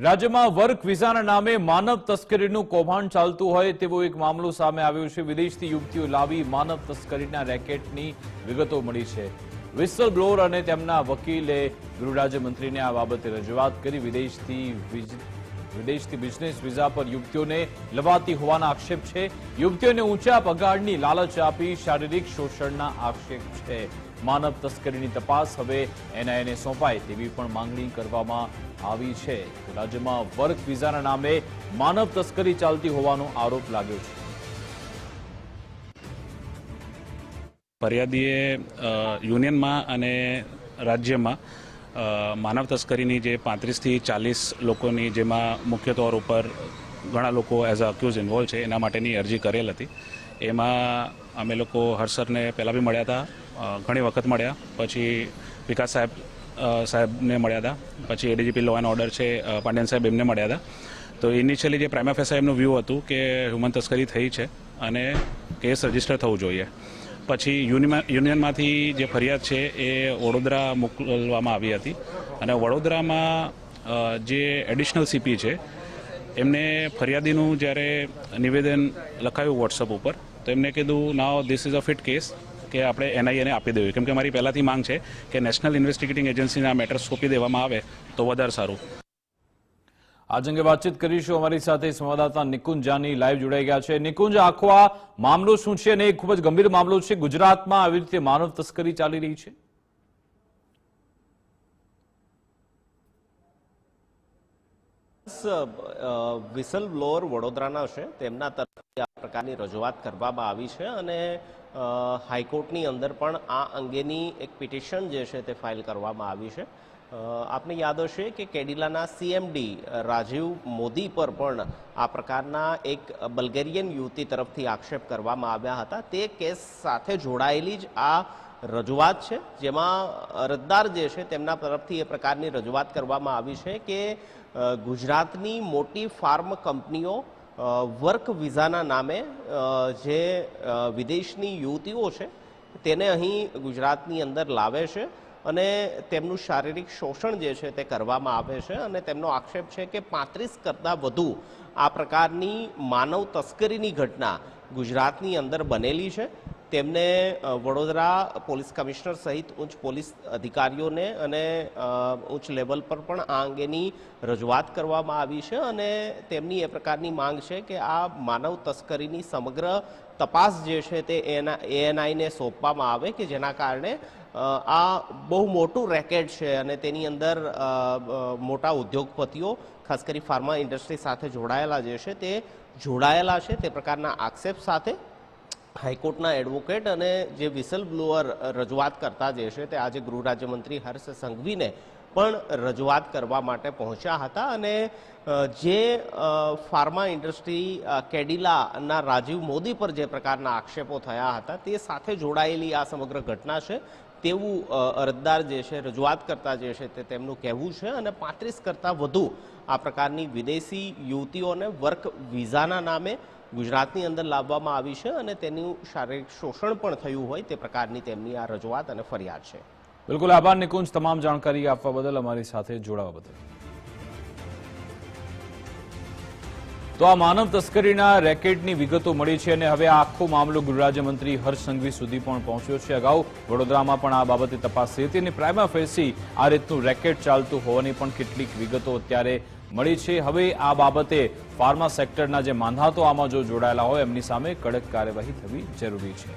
રાજ્યમાં વર્ક વિઝાના નામે માનવ તસ્કરીનું કૌભાંડ ચાલતું હોય તેવો એક મામલો સામે આવ્યો છે। વિદેશથી યુવતીઓ લાવી માનવ તસ્કરીના રેકેટની વિગતો મળી છે। વિસલ બ્લોઅર અને તેમના વકીલે ગૃહ રાજ્યમંત્રીને આ બાબતે રજૂઆત કરી। વિદેશથી બિઝનેસ વિઝા પર યુવતીઓને લવાતી હોવાના આક્ષેપ છે। યુવતીઓને ઊંચા પગારની લાલચ આપી શારીરિક શોષણના આક્ષેપ છે। માનવ તસ્કરીની તપાસ હવે એનઆઈને સોંપાય તેવી પણ માંગણી કરવામાં આવી છે। રાજ્યમાં વર્ક વિઝાના નામે માનવ તસ્કરી ચાલતી હોવાનો આરોપ લાગ્યો છે। ફરિયાદીએ યુનિયનમાં અને રાજ્યમાં માનવ તસ્કરીની જે 35 થી 40 લોકોની જેમાં મુખ્ય તौर ઉપર ઘણા લોકો એઝ અ અક્યુઝ ઇન્વોલ્વ છે એના માટેની અરજી કરેલ હતી। એમાં અમે લોકો હર્ષરને પહેલાં બી મળ્યા હતા, ઘણી વખત મળ્યા, પછી વિકાસ સાહેબને મળ્યા હતા, પછી એડીજીપી લો એન્ડ ઓર્ડર છે પાંડ્યન સાહેબ એમને મળ્યા હતા। તો ઇનિશિયલી જે પ્રાઇમા ફેસા એમનું વ્યૂ હતું કે હ્યુમન તસ્કરી થઈ છે અને કેસ રજીસ્ટર થવું જોઈએ। પછી યુનિયનમાંથી જે ફરિયાદ છે એ વડોદરા મોકલવામાં આવી હતી અને વડોદરામાં જે એડિશનલ સીપી છે એમને ફરિયાદીનું જ્યારે નિવેદન લખાયું વોટ્સઅપ ઉપર તો એમને કીધું નાવ this is a fit case કે આપણે એનઆઈને આપી દેવું, કેમ કે મારી પહેલાંથી માંગ છે કે નેશનલ ઇન્વેસ્ટિગેટિંગ એજન્સીના મેટર સોંપી દેવામાં આવે તો વધારે સારું। આજ અંગે વાતચીત કરીશું। અમારી સાથે સંવાદદાતા નિકુંજ જાની લાઈવ જોડાઈ ગયા છે। નિકુંજ, આખો આ મામલો શું છે અને ખૂબ જ ગંભીર મામલો છે। ગુજરાતમાં આવી રીતે માનવ તસ્કરી ચાલી રહી છે? વિસલ બ્લોઅર વડોદરાના છે, તેમના તરફથી આ પ્રકારની રજૂઆત કરવામાં આવી છે અને હાઈકોર્ટની અંદર પણ આ અંગેની એક પિટિશન જે છે તે ફાઇલ કરવામાં આવી છે। આપને યાદ હશે કે કેડિલાના સીએમડી રાજીવ મોદી પર પણ આ પ્રકારના એક બલ્ગેરિયન યુવતી તરફથી આક્ષેપ કરવામાં આવ્યા હતા। તે કેસ સાથે જોડાયેલી જ આ રજૂઆત છે, જેમાં અરજદાર જે છે તેમના તરફથી એ પ્રકારની રજૂઆત કરવામાં આવી છે કે ગુજરાતની મોટી ફાર્મ કંપનીઓ વર્ક વિઝાના નામે જે વિદેશની યુવતીઓ છે તેને અહીં ગુજરાતની અંદર લાવે છે અને તેમનું શારીરિક શોષણ જે છે તે કરવામાં આવે છે અને તેમનો આક્ષેપ છે કે 35 કરતાં વધુ આ પ્રકારની માનવ તસ્કરીની ઘટના ગુજરાતની અંદર બનેલી છે। તેમને વડોદરા પોલીસ કમિશનર સહિત ઉચ્ચ પોલીસ અધિકારીઓને અને ઉચ્ચ લેવલ પર પણ આ અંગેની રજૂઆત કરવામાં આવી છે અને તેમની એ પ્રકારની માંગ છે કે આ માનવ તસ્કરીની સમગ્ર તપાસ જે છે તે એએનઆઈને સોંપવામાં આવે કે જેના કારણે આ બહુ મોટું રેકેટ છે અને તેની અંદર મોટા ઉદ્યોગપતિઓ ખાસ કરી ફાર્મા ઇન્ડસ્ટ્રી સાથે જોડાયેલા જે છે તે જોડાયેલા છે તે પ્રકારના આક્ષેપ સાથે હાઈકોર્ટના એડવોકેટ અને જે વિસલ બ્લોઅર રજૂઆત કરતા જે છે તે આજે ગૃહ રાજ્યમંત્રી હર્ષ સંઘવીને પણ રજૂઆત કરવા માટે પહોંચ્યા હતા અને જે ફાર્મા ઇન્ડસ્ટ્રી કેડિલાના રાજીવ મોદી પર જે પ્રકારના આક્ષેપો થયા હતા તે સાથે જોડાયેલી આ સમગ્ર ઘટના છે તેવું અરજદાર જે છે રજૂઆત કરતા જે છે તે તેમનું કહેવું છે અને 35 કરતાં વધુ આ પ્રકારની વિદેશી યુવતીઓને વર્ક વિઝાના નામે ગુજરાતની અંદર લાવવામાં આવી છે અને તેનું શારીરિક શોષણ પણ થયું હોય તે પ્રકારની તેમની આ રજૂઆત અને ફરિયાદ છે। બિલકુલ આભાર નિકુંજ, તમામ જાણકારી આપવા બદલ, અમારી સાથે જોડાવા બદલ। તો આ માનવ તસ્કરીના રેકેટની વિગતો મળી છે અને હવે આ આખો મામલો ગૃહ રાજ્યમંત્રી હર્ષ સંઘવી સુધી પણ પહોંચ્યો છે। અગાઉ વડોદરામાં પણ આ બાબતે તપાસ થઈ હતી અને પ્રાઇમા ફેસી આ રીતનું રેકેટ ચાલતું હોવાની પણ કેટલીક વિગતો અત્યારે મળી છે। હવે આ બાબતે ફાર્મા સેક્ટરના જે માંધાતો આમાં જો જોડાયેલા હોય એમની સામે કડક કાર્યવાહી થવી જરૂરી છે।